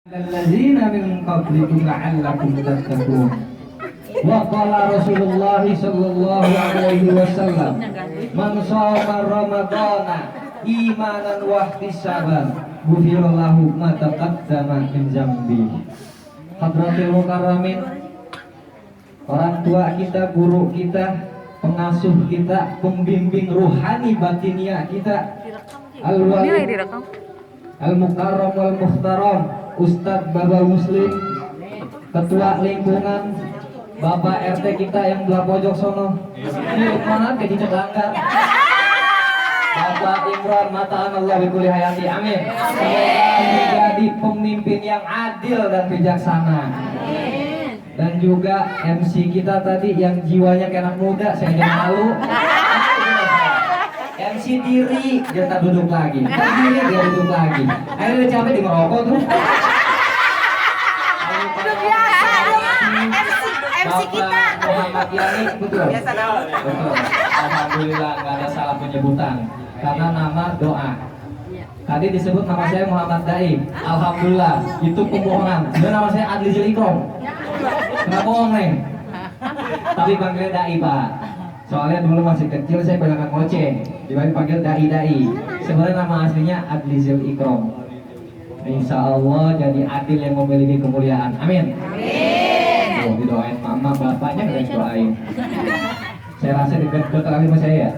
alladzina min qablikum la'allakum tattaqun. Wa qala Rasulullah sallallahu alaihi wasallam, man shoma ramadhana imanan wa ihtisaban ghufira lahu ma taqaddama min dzambi. Hadratil mukarramin, orang tua kita, guru kita, pengasuh kita, pembimbing ruhani batiniah kita, al-wali al-mukarram wal muhtaram, Ustadz Babal Muslim, ketua lingkungan, Bapak RT kita yang belah pojok sono, ini mana ke cicak langgar, Bapak Imran Mataan Allah bikuli hayati, amin. Semoga menjadi pemimpin yang adil dan bijaksana. Dan juga MC kita tadi yang jiwanya kayak anak muda, saya jadi malu. MC diri, dia tak duduk lagi. Diri dia duduk lagi. Akhirnya dia capek di ngerokok tuh. Itu biasa MC kita. Muhammad Yani, betul. Biasa tahu. Betul. Alhamdulillah nggak ada salah penyebutan karena nama doa. Tadi disebut nama saya Muhammad Dai. Alhamdulillah, itu pembohongan. Dan nama saya Adli Zul Ikrom. Nggak bohong nih. Tapi panggilnya Dai Pak. Soalnya dulu masih kecil saya banyak ngoceh, dipanggil Dai. Sebenarnya nama aslinya Adlizil Ikrom. Insya Allah jadi adil yang memiliki kemuliaan. Amin. Amin. Oh, didoain mama bapaknya nggak doain. Saya rasa dekat kali sama saya.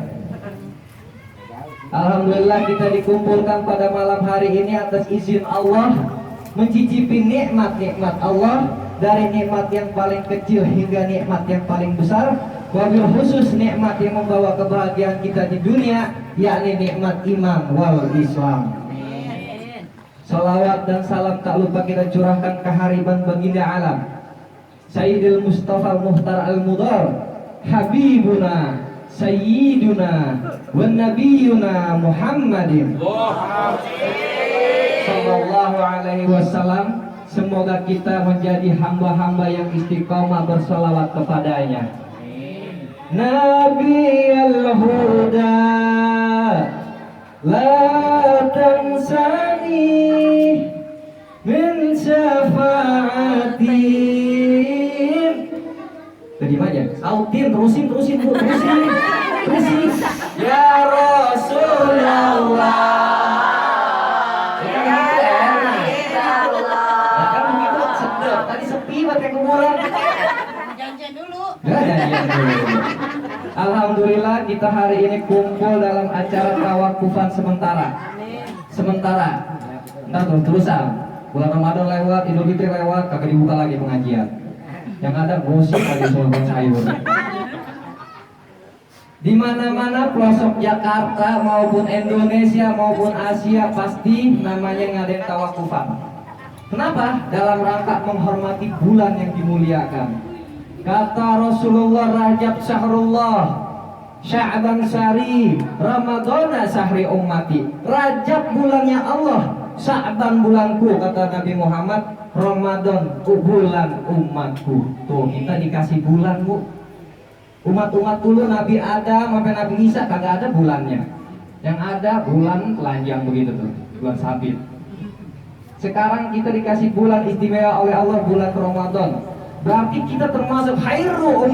Alhamdulillah kita dikumpulkan pada malam hari ini atas izin Allah, mencicipi nikmat-nikmat Allah, dari nikmat yang paling kecil hingga nikmat yang paling besar. Wabil khusus nikmat yang membawa kebahagiaan kita di dunia, yakni nikmat iman wal Islam. Salawat dan salam tak lupa kita curahkan ke hariban baginda alam, Sayyidil Mustafa Muhtar Al-Mudar, Habibuna Sayyiduna wa Nabiyuna Muhammadin Sallallahu alaihi wasallam. Semoga kita menjadi hamba-hamba yang istiqomah bersolawat kepadanya. Nabi al-Huda, la tansani min syafa'ati. Tadi aja, autin, terusin Bu, terusin. Ya Rasulullah. Tadi sepi pakai kuburan. Janjian dulu. Alhamdulillah kita hari ini kumpul dalam acara tawakufan sementara. Ntar terusan. Bulan Ramadan lewat, Idul Fitri lewat, kagak dibuka lagi pengajian. Yang ada gosip lagi soal sayur. Di mana-mana pelosok Jakarta maupun Indonesia maupun Asia pasti namanya ngadain tawakufan. Kenapa? Dalam rangka menghormati bulan yang dimuliakan. Kata Rasulullah, Rajab syahrullah, Sya'ban syahri, Ramadana syahri ummati. Rajab bulannya Allah, Sya'ban bulanku, kata Nabi Muhammad. Ramadan bulan umatku. Tuh kita dikasih bulan Bu. Umat-umat dulu Nabi Adam sampai Nabi Isa kagak ada bulannya. Yang ada bulan telanjang begitu tuh, bulan sabit. Sekarang kita dikasih bulan istimewa oleh Allah, bulan Ramadan. Berarti kita termasuk khairu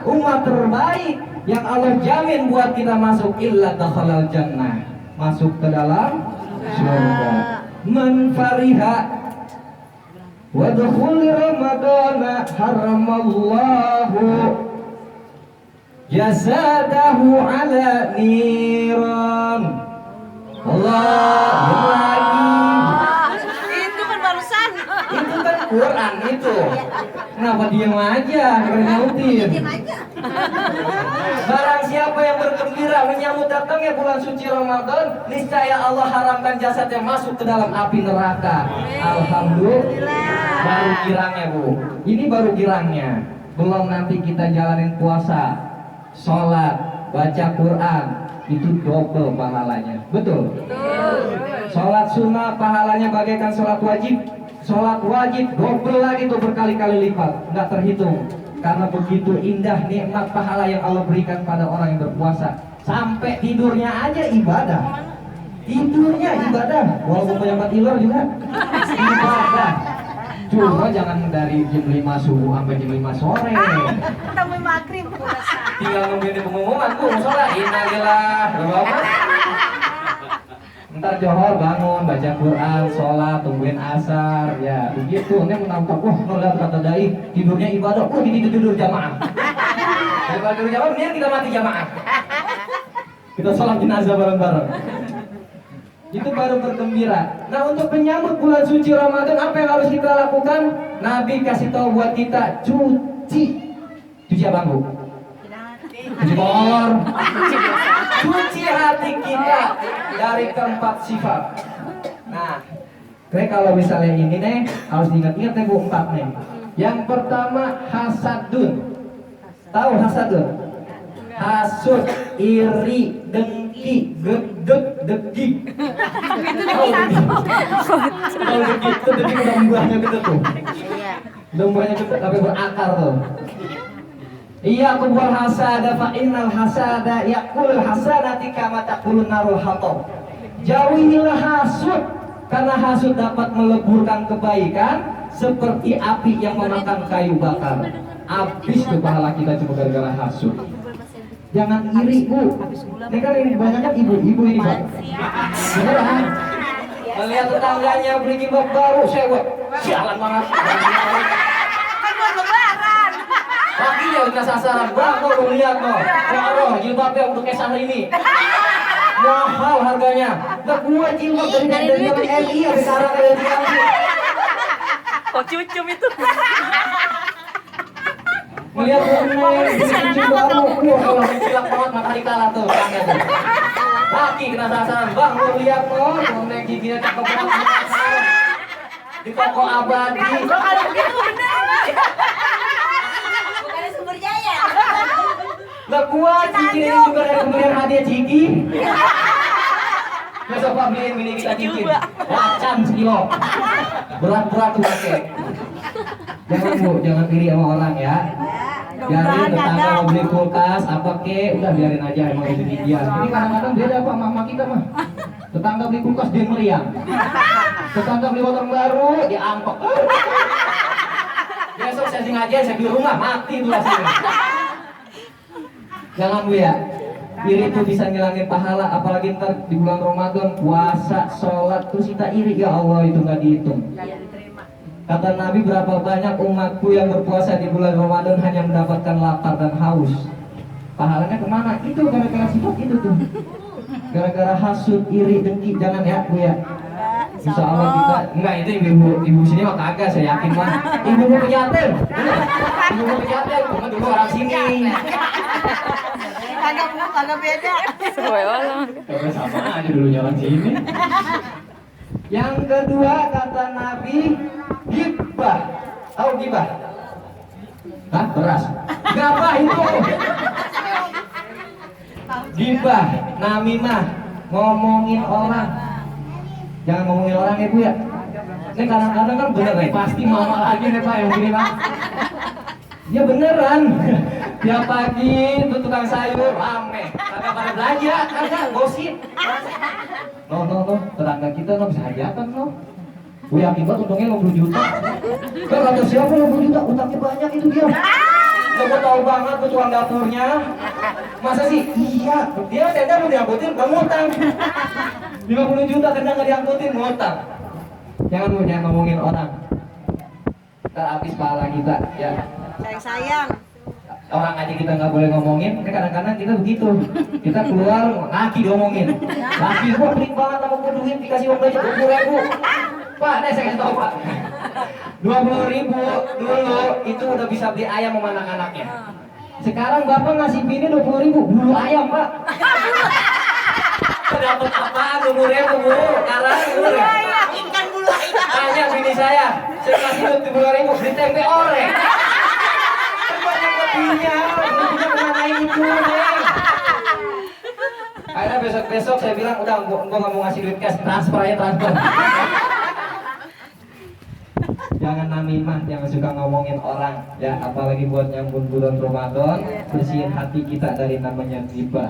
umat terbaik yang Allah jamin buat kita masuk illa dakhalal jannah, masuk ke dalam surga. Man fariha wa dukhul ramadana haramallahu jazadahu ala niran. Allah lagi. Itu kan Quran itu. Kenapa diam aja? Nyautin. Barang siapa yang bergembira menyambut datangnya bulan suci Ramadan, niscaya Allah haramkan jasadnya masuk ke dalam api neraka. Alhamdulillah. Baru girangnya Bu. Ini baru girangnya. Belum nanti kita jalanin puasa, sholat, baca Quran, itu double pahalanya. Betul? Sholat sunnah pahalanya bagaikan sholat wajib. Sholat wajib double lagi tuh, berkali-kali lipat, nggak terhitung. Karena begitu indah nikmat pahala yang Allah berikan pada orang yang berpuasa. Sampai tidurnya aja ibadah. Tidurnya ibadah. Walaupun punya mati lor juga ibadah. Cuma jangan dari jam 5 subuh sampai jam 5 sore. Ketemu maghrib. Tinggal nungguin pengumuman tuh, sholat innalillah, berapa? Ntar johor bangun, baca Quran, sholat, tungguin asar, ya begitu. Ini menampak, wah nolak kata dai, tidurnya ibadah, wah ini tidur jamaah. Daripada tidur jamaah, mendingan kita mati jamaah. Kita sholat jenazah bareng-bareng. Itu baru bergembira. Nah, untuk menyambut bulan suci Ramadan, apa yang harus kita lakukan? Nabi kasih tahu buat kita, cuci apa Bu? Cuci kolor, cuci hati kita dari keempat sifat. Nah, kalau misalnya ini nih harus diingat-ingat nih Bu, 4 nih. Yang pertama hasadun. Tahu hasadun? Hasud, iri, dengki, gedeg, degi. Tahu degi? Tahu degi itu degi udah buahnya gitu tuh. Udah buahnya gitu tapi berakar tuh. Iya kubur hasada fa innal hasada yaqul hasanati kama taqulun narul hatab. Jauhilah hasud karena hasud dapat meleburkan kebaikan seperti api yang memakan kayu bakar. Habis tuh pahala kita cuma gara-gara hasud. Jangan iri Bu. Ini kan ini banyak kan ibu-ibu ini Pak. Beneran. Melihat tetangganya beli jilbab baru, saya buat sialan banget. Lagi ya udah sasaran, bang, mau lihat mau. Waduh, jilbabnya untuk kayak ini. Mahal harganya. Nah, gua jilbab dari zaman MI ya sekarang kayak gini. Oh cucum itu. Melihat jilbab baru, kalau mencilak banget matahari kalah tuh. Laki kena sasaran, bang, mau lihat mau. Mau giginya cakep banget. Di toko abadi. Kalau begitu benar. Sumber Jaya. Lah kuat cincin ini juga dari pemberian hadiah Ciki. Besok Pak beliin mini kita cincin. Wacan sekilo. Berat-berat tuh pakai. Jangan Bu, jangan iri sama orang ya. Biarin tetangga mau beli kulkas apa ke, udah biarin aja emang rezeki dia. Ini kadang-kadang beda Pak mama kita mah. Tetangga beli kulkas dia meriang. Tetangga beli motor baru dia angkok. Besok saya sengaja saya di rumah mati tuh hasilnya. Jangan Bu ya. Iri itu bisa ngilangin pahala, apalagi ntar di bulan Ramadan puasa, sholat terus kita iri, ya Allah itu nggak dihitung. Kata Nabi, berapa banyak umatku yang berpuasa di bulan Ramadan hanya mendapatkan lapar dan haus. Pahalanya kemana? Itu gara-gara sifat itu tuh. Gara-gara hasud, iri, dengki, jangan ya Bu ya. Insya Allah kita enggak, itu ibu sini mah kagak, saya yakin mah. Ibu pejaten, ibu pejaten, cuma dulu orang sini. Kagak beda. Sesuai orang. Kagak sama aja dulu jalan sini. Yang kedua kata Nabi, gibah. Tahu gibah? Hah? Beras? Gabah itu. Gibah, namimah, ngomongin orang. Jangan ngomongin orang ya Bu ya. Ini kadang-kadang kan bener nih, pasti mama lagi nih Pak yang gini Pak. Ya beneran. Tiap pagi tuh tukang sayur rame. Kagak pada belanja, kagak gosip. No, tetangga kita no bisa hajatan no. Bu yakin banget untungnya 50 juta. Kan kata siapa 50 juta, utangnya banyak itu dia. Gue tau banget tuh tukang dapurnya. Masa sih? Iya, dia tenda mau diangkutin, gak ngutang. 50 juta tenda gak diangkutin, ngutang. Jangan ngomongin orang. Ntar habis pahala kita ya. Sayang. Orang aja kita nggak boleh ngomongin, kadang-kadang kita begitu. Kita keluar, laki diomongin. Laki gua pelit banget sama gua duit, dikasih uang budget 20.000. Pak, nih saya kasih tau Pak. 20.000 dulu itu udah bisa beli ayam sama anak-anaknya. Sekarang bapak ngasih bini 20.000 bulu ayam Pak. Dapat apaan 20.000 Bu? Sekarang Ikan bulu ayam. tanya bini saya kasih 20.000 beli tempe orek. Punya kemanain itu deh. Akhirnya besok saya bilang udah gua nggak mau ngasih duit cash, transfer aja transfer. Jangan namimah, jangan suka ngomongin orang ya, apalagi buat nyambut bulan Ramadan. Bersihin hati kita dari namanya ghibah.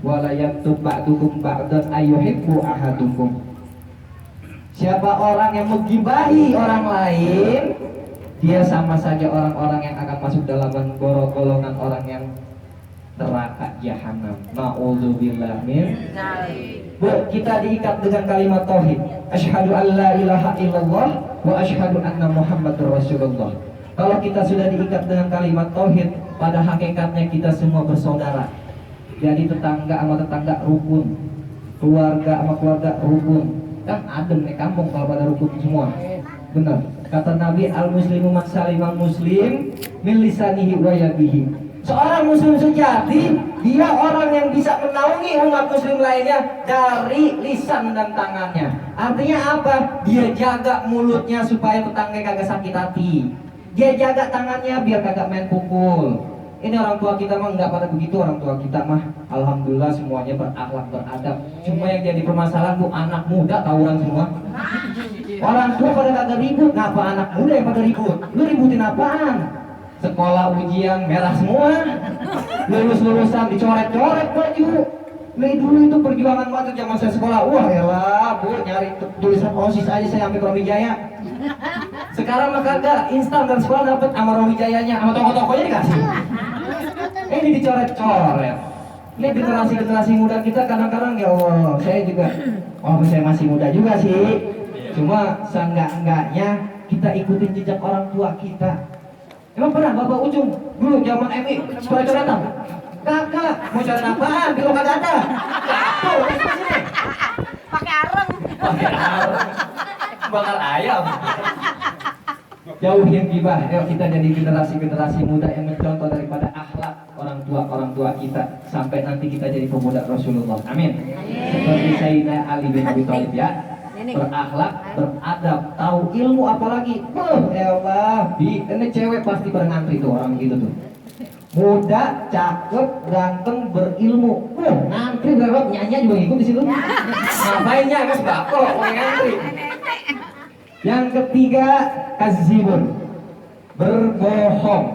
Wala yaktub ba'dukum ba'dan ayyuhibbu ahadukum. Siapa orang yang menggibahi orang lain, dia sama saja orang-orang yang akan masuk dalam golongan orang yang neraka jahanam. Na'udzubillah min. Bu, kita diikat dengan kalimat tauhid. Asyhadu an la ilaha illallah wa asyhadu anna Muhammadur Rasulullah. Kalau kita sudah diikat dengan kalimat tauhid, pada hakikatnya kita semua bersaudara. Jadi tetangga sama tetangga rukun, keluarga sama keluarga rukun. Kan adem nih kampung kalau pada rukun semua. Benar. Kata Nabi, al-muslimu man salimal muslim min lisanihi wa yadihi. Seorang muslim sejati, dia orang yang bisa menaungi umat muslim lainnya dari lisan dan tangannya. Artinya apa? Dia jaga mulutnya supaya tetangga kagak sakit hati. Dia jaga tangannya biar kagak main pukul. Ini orang tua kita mah nggak pada begitu. Orang tua kita mah alhamdulillah semuanya berakhlak, beradab. Cuma yang jadi permasalahan bu, anak muda tawuran semua. Orang tua pada kagak ribut, ngapa anak muda yang pada ribut? Lu ributin apaan? Sekolah ujian merah semua, lulus-lulusan dicoret-coret baju. Dulu itu perjuangan banget zaman saya sekolah. Wah elah bu, nyari tulisan OSIS aja saya sampai ke Romijaya. Sekarang mah kagak, instan dan sekolah dapat sama Romijayanya, sama toko-tokonya dikasih. Ini dicoret-coret. Ini generasi-generasi muda kita kadang-kadang ya Allah, saya juga, saya masih muda juga sih. Cuma seenggak-enggaknya kita ikutin jejak orang tua kita. Emang pernah Bapak Ujung dulu zaman MI coret-coretan? Kakak, mau coret apaan? Kalau kagak ada. Tuh, sini. Pakai areng. Pakai areng. Bakar ayam. Jauhin gibah. Ayo kita jadi generasi-generasi muda yang mencontoh daripada akhlak orang tua kita sampai nanti kita jadi pemuda Rasulullah. Amin. Seperti Sayyidina Ali bin Abi Thalib ya. Berakhlak, beradab, tahu ilmu apalagi. Allah, ini cewek pasti pada ngantri tuh orang gitu tuh. Muda, cakep, ganteng, berilmu. Ngantri berapa nyanyi juga ngikut di situ. Ngapain nyanyi sebako, ngantri. Yang ketiga, kazibun, berbohong.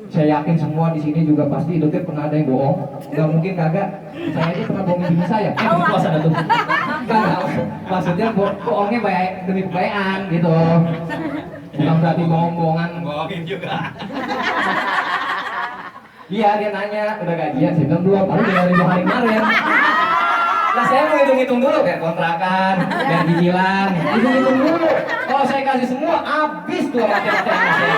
Saya yakin semua di sini juga pasti hidupnya pernah ada yang bohong. Gak mungkin kagak. Saya aja pernah bohongin bini saya. Di puasa ada tuh. Enggak, maksudnya bohongnya baik demi kebaikan gitu. Bukan berarti bohong-bohongan. Bohongin juga. Iya, dia nanya, udah gajian? Saya bilang belum, baru 3.000 hari kemarin. Nah saya mau hitung-hitung dulu kayak kontrakan, dan cicilan, hitung-hitung dulu. Kalau saya kasih semua, habis tuh mati-mati anak saya.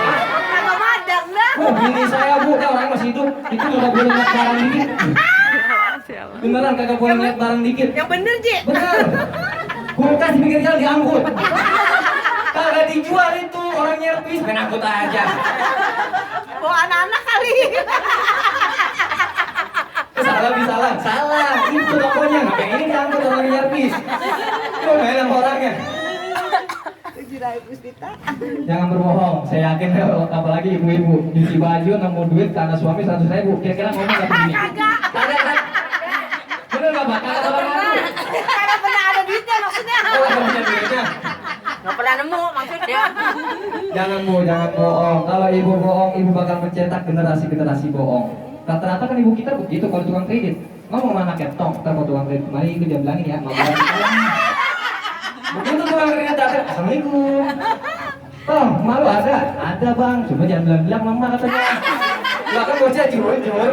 Kagak madang dah. Bini saya bu, orang masih hidup, itu udah boleh lihat barang dikit. Beneran kagak boleh lihat barang dikit. Yang bener Ji. Bener. Kulkas di pinggir jalan diangkut. Kagak dijual itu, orang nyervis, main angkut aja. Bawa anak-anak kali. Salah, itu tokonya, ngapain ini diangkut orang nyervis. Kok main sama orangnya. Jangan berbohong, saya yakin apalagi ibu-ibu nyuci baju nemu duit karena suami 100.000, kira-kira ngomong gak begini? Kagak kan? Bener gak Pak? Kagak Pernah ada duitnya maksudnya. Oh, gak punya duitnya. Gak pernah nemu maksudnya. Jangan bohong. Kalau ibu bohong, ibu bakal mencetak generasi-generasi bohong. Rata-rata kan ibu kita begitu kalau tukang kredit. Ngomong sama anaknya, tong, kita mau tukang kredit kemarin itu dia bilangin ya, mau begitu tukang kredit datang, assalamualaikum. Tong, malu ada? Ada bang, cuma jangan bilang-bilang mama katanya. Lah kan bocah jujur.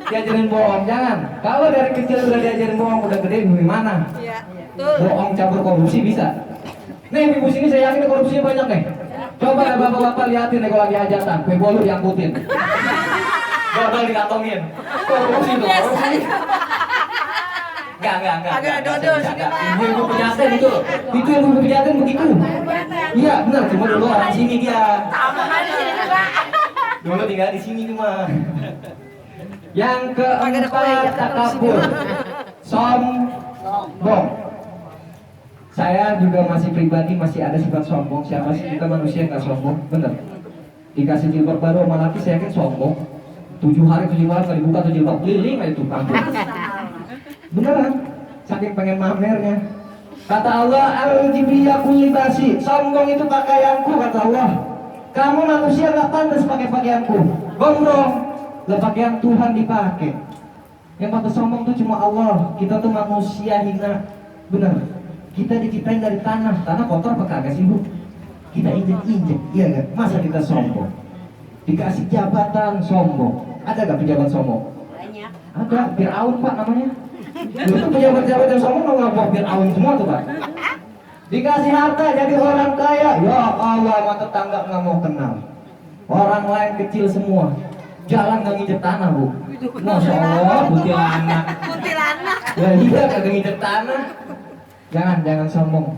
Diajarin bohong, jangan. Kalau dari kecil udah diajarin bohong, udah gede gimana? Iya. Tuh. Bohong campur korupsi bisa. Nih ibu sini saya yakin korupsinya banyak nih. Coba ya bapak-bapak liatin nih kalau lagi hajatan, kue bolu diangkutin. Dodol dikantongin. Korupsi tuh, korupsi. Enggak. Agak dodol sini, Pak. Ibu-ibu pejaten itu. Itu ibu-ibu pejaten begitu. Iya, benar. Cuma dulu orang sini dia. Sama di sini juga. Dulu tinggal di sini cuma. Yang keempat, takabur. Sombong. Saya juga masih pribadi masih ada sifat sombong. Siapa sih kita manusia nggak sombong? Bener. Dikasih jilbab baru sama laki saya kan sombong. 7 hari 7 malam kali buka tuh jilbab keliling aja tuh kampung. Beneran. Saking pengen mamernya. Kata Allah, al-jibriyah kulibasi. Sombong itu pakaianku kata Allah. Kamu manusia nggak pantas pakai pakaianku. Gondrong. Lah pakaian Tuhan dipakai. Yang patut sombong tuh cuma Allah. Kita tuh manusia hina. Bener. Kita diciptain dari tanah kotor apa kagak sih bu? Kita injek-injek, iya nggak? Masa kita sombong? Dikasih jabatan sombong, ada nggak pejabat sombong? Banyak. Ada, Fir'aun pak namanya. Itu pejabat-pejabat yang sombong nggak Fir'aun semua tuh pak. Dikasih harta jadi orang kaya, ya Allah, sama tetangga nggak mau kenal. Orang lain kecil semua, jalan nggak nginjek tanah bu. Masya Allah, kuntilanak. Kuntilanak. Ya iya kagak nginjek tanah. Jangan sombong.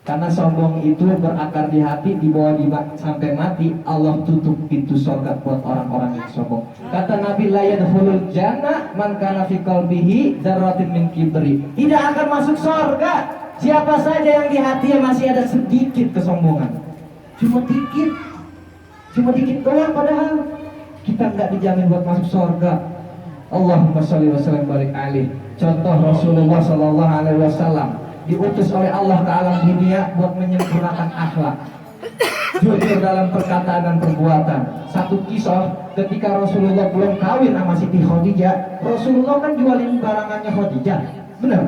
Karena sombong itu berakar di hati, dibawa sampai mati. Allah tutup pintu surga buat orang-orang yang sombong. Kata Nabi, la yadkhulul jannah man kana fi qalbihi dzarratin min kibri. Tidak akan masuk surga siapa saja yang di hatinya masih ada sedikit kesombongan. Cuma dikit doang, padahal kita nggak dijamin buat masuk surga. Allahumma sholli wa sallim barik alaihi. Contoh Rasulullah sallallahu alaihi wasallam diutus oleh Allah ke alam dunia buat menyempurnakan akhlak, jujur dalam perkataan dan perbuatan. Satu kisah, ketika Rasulullah belum kawin sama Siti Khadijah, Rasulullah kan jualin barangannya Khadijah, benar?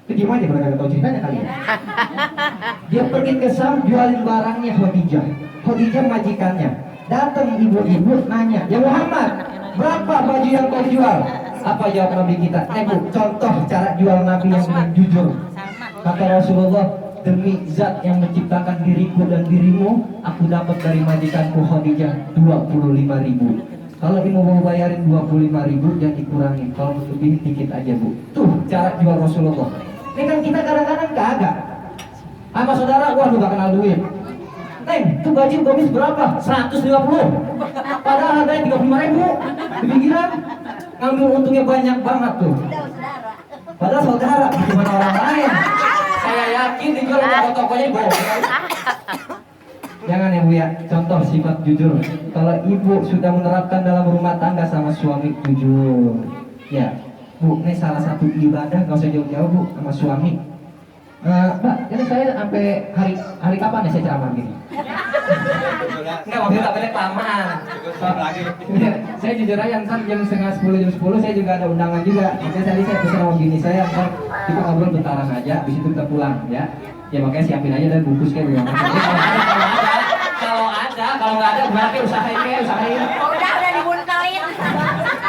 Gimana aja mereka tahu ceritanya kali ya? Dia pergi ke Sam jualin barangnya Khadijah. Khadijah majikannya. Datang ibu-ibu nanya, ya Muhammad, berapa baju yang kau jual? Apa jawab Nabi kita? Bu, contoh cara jual Nabi yang dengan jujur. Kata Rasulullah, demi zat yang menciptakan diriku dan dirimu, aku dapat dari majikanku Khadijah 25.000. Kalau ibu mau bayarin 25.000, jangan dikurangin. Kalau lebih dikit aja bu. Tuh cara jual Rasulullah. Ini kan kita kadang-kadang kagak. Sama saudara, wah lu gak kenal duit. Neng, tuh gaji gomis berapa? 150. Padahal harganya 35.000. Kepikiran? Ngambil untungnya banyak banget tuh. Padahal saudara, gimana orang lain? Saya yakin dijual toko-tokonya bohong. Jangan ya bu ya, contoh sifat jujur. Kalau ibu sudah menerapkan dalam rumah tangga sama suami jujur, ya bu, ini salah satu ibadah, gak usah jauh-jauh bu sama suami. Mbak, ini saya sampai hari kapan ya saya ceramah gini? Enggak, maksudnya tak boleh kelamaan. Saya jujur aja, ntar jam setengah 10, jam 10 saya juga ada undangan juga. Makanya tadi saya pesan sama bini saya, ntar kita ngobrol bentaran aja, habis itu kita pulang ya. Ya makanya siapin aja dan bungkus kayak begini. Kalau nggak ada berarti usahain. Udah dibuntelin.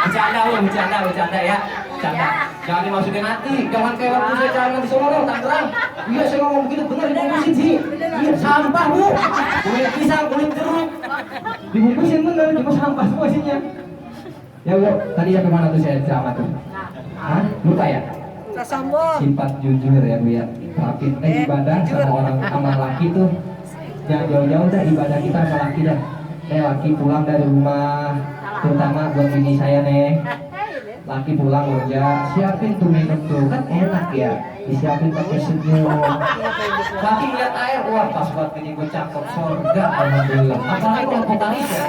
Bercanda ya. Bercanda. Jangan dimasukin hati, jangan kayak waktu saya jalan di Solo, Tangerang. Iya saya ngomong begitu benar dibungkusin sih. Iya sampah bu, kulit pisang, kulit jeruk. Dibungkusin bener, cuma sampah semua isinya. Ya bu, tadi ya kemana tuh saya ceramah tuh? Hah? Lupa ya? Sombong. Sifat jujur ya bu ya. Tapi ibadah sama orang sama laki tuh jangan jauh-jauh dah, ibadah kita sama laki dah. Laki pulang dari rumah, terutama buat bini saya nih. Laki pulang kerja, siapin tuh minum tuh, kan enak ya. Disiapin pakai senyum. Laki lihat air, wah pas buat bini gue cakep, surga alhamdulillah. Apalagi kalau vokalis ya,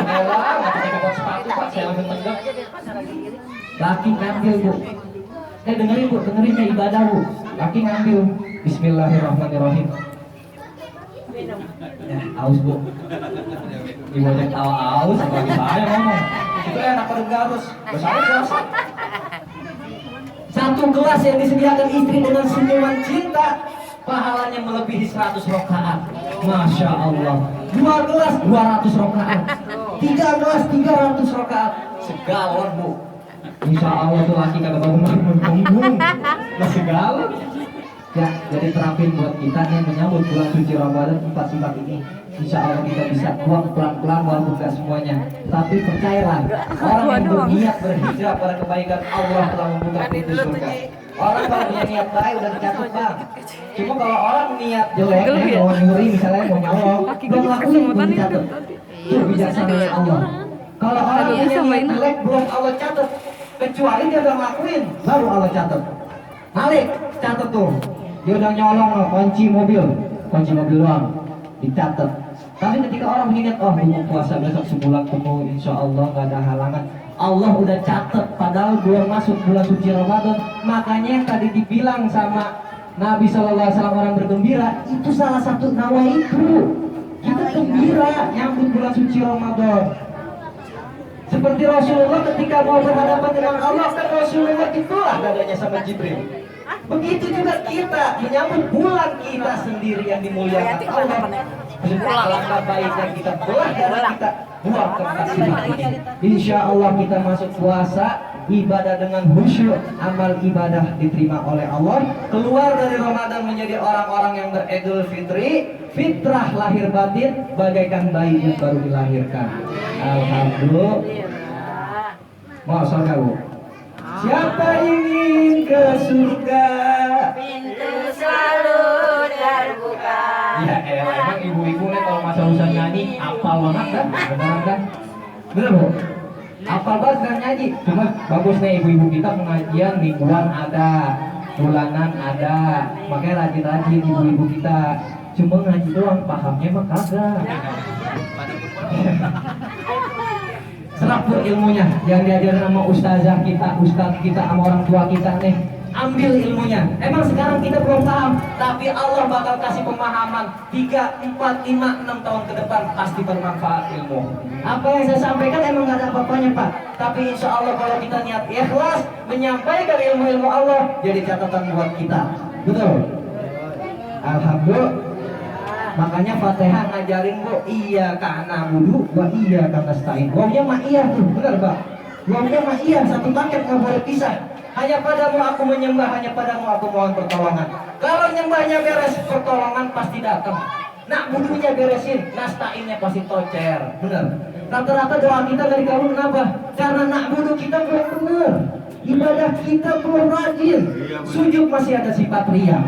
mewah, nggak pakai kebot sepatu pak, saya langsung tegak. Laki ngambil bu, dengerin ya ibadah bu. Laki ngambil, Bismillahirrahmanirrahim. Ya, aus bu. Ibu yang tawa aus, apalagi saya ngomong. Itu enak pada garus, bersama puasa. Satu gelas yang disediakan istri dengan senyuman cinta, pahalanya melebihi 100 rakaat. Masya Allah. 2 gelas 200 rakaat. 3 gelas 300 rakaat. Segalon bu. Insya Allah tuh laki kagak bangun. Masih galon. Ya, jadi terapin buat kita nih menyambut bulan suci Ramadan 4 sifat ini. Insya Allah kita bisa buang pelan-pelan walaupun gak semuanya. Tapi percayalah, orang yang berniat berhijrah pada kebaikan, Allah telah membuka pintu surga. Orang kalau punya niat baik udah dicatat bang. Cuma kalau orang niat jelek, mau nyuri misalnya mau nyolong, belum ngelakuin belum dicatat. Itu bijaksananya Allah. Kalau orang punya niat jelek belum Allah catat, kecuali dia udah ngelakuin, baru Allah catat. Malik, catat tuh. Dia udah nyolong loh, kunci mobil doang, dicatat. Tapi ketika orang mengingat, oh mau puasa besok sebulan penuh, insya Allah gak ada halangan. Allah udah catat, padahal belum masuk bulan suci Ramadan. Makanya yang tadi dibilang sama Nabi SAW orang bergembira, itu salah satu nawa itu. Kita gembira nyambut bulan suci Ramadan. Seperti Rasulullah ketika mau berhadapan dengan Allah, kan Rasulullah itulah dadanya sama Jibril. Begitu juga kita menyambut bulan kita sendiri yang dimuliakan Allah. Alangkah baiknya kita belah darah kita buat ke tempat ini. Insya Allah kita masuk puasa, ibadah dengan khusyuk, amal ibadah diterima oleh Allah. Keluar dari Ramadan menjadi orang-orang yang beridul fitri, fitrah lahir batin bagaikan bayi yang baru dilahirkan. Alhamdulillah. Mau surga bu? Siapa ingin ke surga? Pintu selalu terbuka. Ya emang ibu-ibu nih kalau masa urusan nyanyi apal banget kan? Beneran kan? Bener bu? Apal banget kan nyanyi. Cuma bagus nih ibu-ibu kita pengajian mingguan ada, bulanan ada. Makanya rajin-rajin ibu-ibu kita. Cuma ngaji doang, pahamnya mah kagak. Serap tuh ilmunya yang diajarin sama ustazah kita, ustaz kita, sama orang tua kita nih. Ambil ilmunya. Emang sekarang kita belum paham, tapi Allah bakal kasih pemahaman 3, 4, 5, 6 tahun ke depan pasti bermanfaat ilmu. Apa yang saya sampaikan emang gak ada apa-apanya Pak, tapi insya Allah kalau kita niat ikhlas menyampaikan ilmu-ilmu Allah jadi catatan buat kita. Betul? Alhamdulillah. Makanya Fatihah ngajarin bu, iya karena budu, wa iya karena stain. Wawnya mah iya tuh, benar Pak. Wawnya mah iya, satu paket nggak boleh pisah. Hanya padamu aku menyembah, hanya padamu aku mohon pertolongan. Kalau nyembahnya beres, pertolongan pasti datang. Nak budunya beresin, nastainnya pasti tocer, benar. Rata-rata doa kita dari kamu kenapa? Karena nak budu kita belum benar, ibadah kita belum rajin, sujud masih ada sifat ria.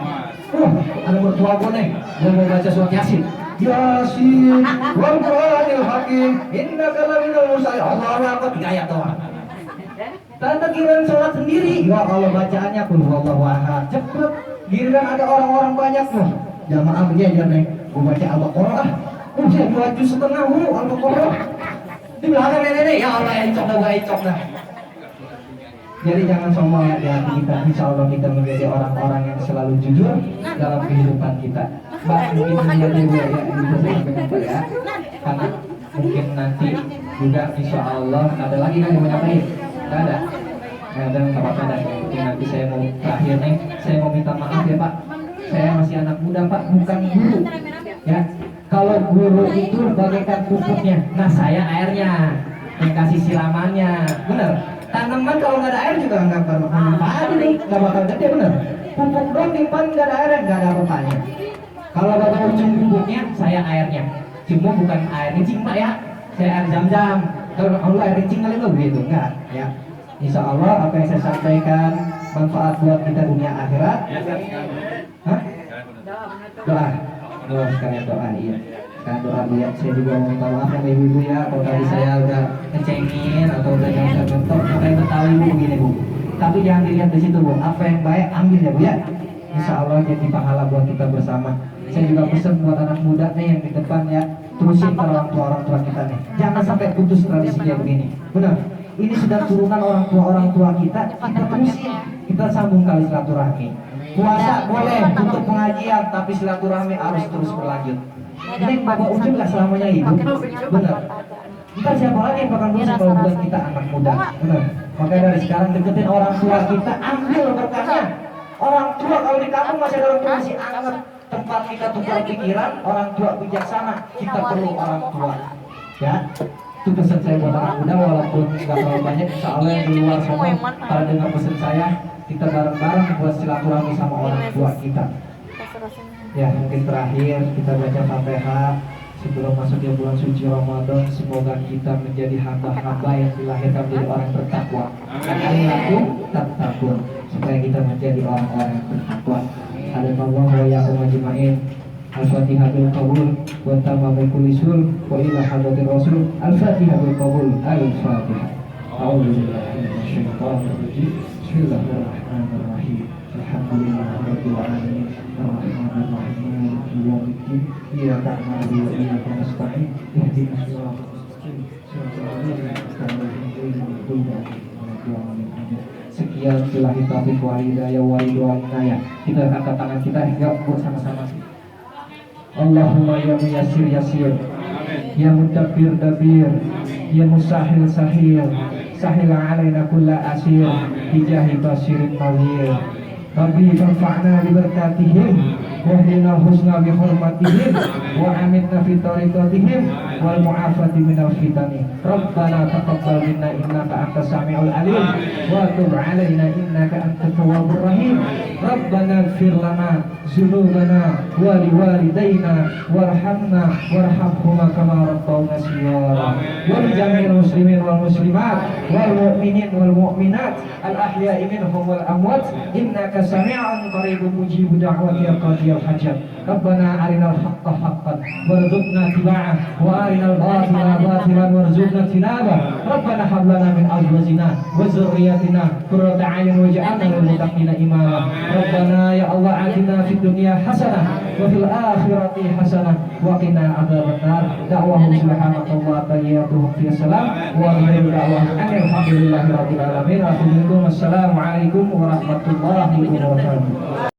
Ada mertua gue nih, gue mau baca surat Yasin. Yasin, wal Qur'anil Hakim, innaka laminal mursalin. Allahu Akbar, 3 ayat doang. Tante giliran sholat sendiri, ya Allah bacaannya qul huwallahu ahad. Cepet, giliran ada orang-orang banyak loh. Jamaah berjajar nih, gue baca Al-Baqarah. Udah 2 juz setengah bu, Al-Baqarah. Di belakang nenek, ya Allah encok dah. Jadi jangan sombong ya di hati kita. Insya Allah kita menjadi orang-orang yang selalu jujur dalam kehidupan kita. Mbak mungkin dulu ya bisa saya sampaikan Pak ya. Karena mungkin nanti juga insya Allah ada lagi kan yang mau nyampaikan? Tidak ada. Dan nggak apa-apa dah. Mungkin nanti saya mau terakhir nih. Saya mau minta maaf ya Pak. Saya masih anak muda Pak, bukan guru. Ya. Kalau guru itu bagaikan pupuknya. Nah saya airnya, yang kasih siramannya, benar. Tanaman kalau nggak ada air juga nggak bermanfaat nih, nggak bakal gede bener. Pupuk dong timpan nggak ada air, nggak ada apa-apanya. Kalau bapak ujung pupuknya, saya airnya. Cuma bukan air kencing Pak ya, saya air zam-zam. Kalau air kencing kali lo begitu enggak ya. Insya Allah apa yang saya sampaikan manfaat buat kita dunia akhirat. Hah? Doa sekalian doa iya. Sekarang doa ya. Saya juga mau minta maaf sama ibu-ibu ya kalau tadi saya udah ngecengin atau udah nyontok. Makanya Betawi bu begini bu. Tapi jangan dilihat di situ bu. Apa yang baik ambil ya bu ya. Insya Allah jadi pahala buat kita bersama. Saya juga pesan buat anak muda nih yang di depan ya, terusin ke orang tua kita nih. Jangan sampai putus tradisinya begini. Benar. Ini sudah turunan orang tua kita terusin. Kita sambung kali silaturahmi. Puasa boleh untuk pengajian, tapi silaturahmi harus terus berlanjut. Ini Bapak Ujung gak selamanya ibu, benar. Kita siapa lagi yang bakal ngurus kalau bukan kita anak muda, benar. Makanya dari sekarang deketin orang tua kita, ambil berkahnya. Orang tua kalau di kampung masih ada orang tua masih anget. Tempat kita tukar pikiran, orang tua bijaksana, kita perlu orang tua. Ya, itu pesan saya buat anak muda walaupun nggak terlalu banyak. Insya Allah yang di luar sana pada dengar pesan saya, kita bareng-bareng buat silaturahmi sama orang tua kita. Ya mungkin terakhir kita baca Fatihah sebelum masuknya bulan suci Ramadan. Semoga kita menjadi hamba-hamba yang dilahirkan menjadi orang bertakwa. Kali laku tatkun supaya kita menjadi orang-orang yang bertakwa. Alhamdulillah wa ya'um ajma'in. Al-Fatihah bil qabul wa tamamul kulisul wa ila hadratir rasul. Al-Fatihah bil qabul. Al-Fatihah. A'udzubillahi minasyaitonir rajim. Bismillahirrahmanirrahim. Alhamdulillahirabbil alamin. Ar-Rahmanir-Rahim. Maliki yaumiddin. Iyyaka na'budu wa iyyaka nasta'in. Ihdinas siratal mustaqim. Siratal ladzina an'amta 'alaihim ghairil maghdubi 'alaihim waladdallin. Sekian billahi taufiq wal hidayah wa ridwan inayah. Kita angkat tangan kita ya buat sama-sama. Allahumma ya muyassir yassir. Ya mudabbir dabbir. Ya musahhil sahil. Sahil alaina kulla asir. Bijahi basirin nazir. Rabbi fanfa'na bi barakatihim wahdina husna bi hurmatihim wa amitna fi tariqatihim wal mu'afati minal fitani. Rabbana taqabbal minna innaka antas samiul alim wa tub 'alaina innaka antat tawwabur rahim. Rabbana ighfir lana dzunubana wa liwalidayna warhamna warhamhuma kama rabbawna shighara. Wa li jami'il muslimin wal muslimat wal mu'minin wal mu'minat al ahya'i minhum wal amwat innaka sami'un qaribun mujibud da'wati ya qadiyal hajat. Rabbana arinal haqqa haqqan warzuqna tiba'ah wa arinal batila batilan warzuqna tinabah. Rabbana hab lana min azwajina wa dzurriyyatina qurrata a'yun waj'alna lil muttaqina imama. Rabbana ya Allah atina fid dunya hasanah wa fil akhirati hasanah wa qina adzabannar. Da'wahum subhanallahi wa tahiyyatuhum fi salam wa akhiru da'wahum alhamdulillahi rabbil alamin. Assalamualaikum warahmatullahi wabarakatuh.